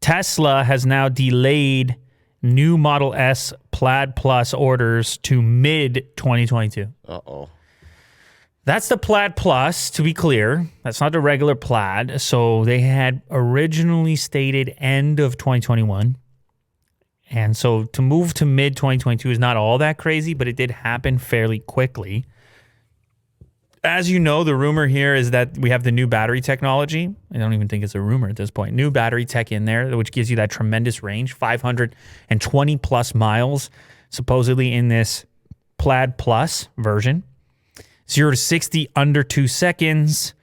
Tesla has now delayed new Model S Plaid Plus orders to mid-2022. Uh-oh. That's the Plaid Plus, to be clear. That's not the regular Plaid. So they had originally stated end of 2021. And so to move to mid-2022 is not all that crazy, but it did happen fairly quickly. As you know, the rumor here is that we have the new battery technology. I don't even think it's a rumor at this point. New battery tech in there, which gives you that tremendous range, 520 plus miles, supposedly in this Plaid Plus version. 0 to 60 under 2 seconds.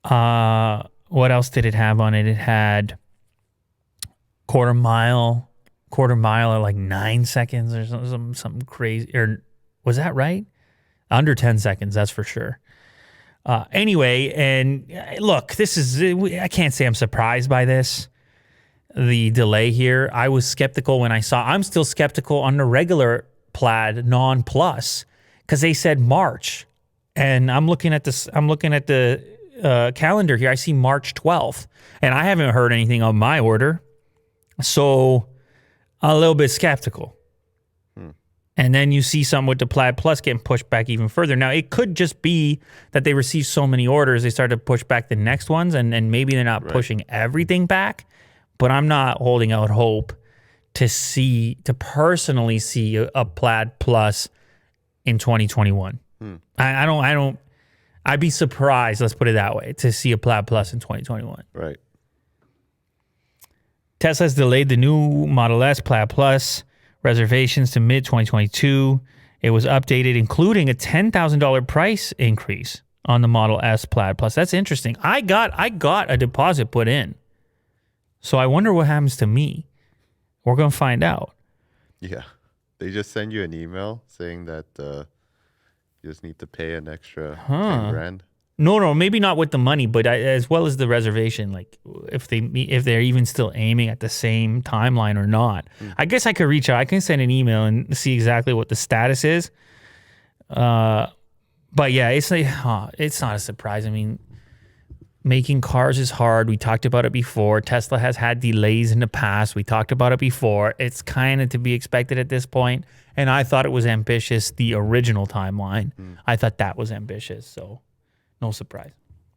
What else did it have on it? It had quarter mile at like 9 seconds or something crazy. Or was that right? Under 10 seconds, that's for sure. Anyway, and look, I can't say I'm surprised by this. The delay here. I was skeptical when I'm still skeptical on the regular Plaid non-plus because they said March. And I'm looking at the calendar here. I see March 12th. And I haven't heard anything on my order. So a little bit skeptical. And then you see some with the Plaid Plus getting pushed back even further. Now, it could just be that they received so many orders, they started to push back the next ones, and maybe they're not pushing everything back. But I'm not holding out hope to personally see a Plaid Plus in 2021. I'd be surprised, let's put it that way, to see a Plaid Plus in 2021. Right. Tesla's delayed the new Model S Plaid Plus reservations to mid-2022. It was updated, including a $10,000 price increase on the Model S Plaid Plus. That's interesting. I got a deposit put in. So I wonder what happens to me. We're going to find out. Yeah. They just send you an email saying that you just need to pay an extra 10 grand. No, maybe not with the money, but as well as the reservation, like if they're even still aiming at the same timeline or not. I guess I could reach out. I can send an email and see exactly what the status is. But yeah, it's not a surprise. I mean, making cars is hard. We talked about it before. Tesla has had delays in the past. We talked about it before. It's kind of to be expected at this point. And I thought it was ambitious, the original timeline. I thought that was ambitious, so no surprise.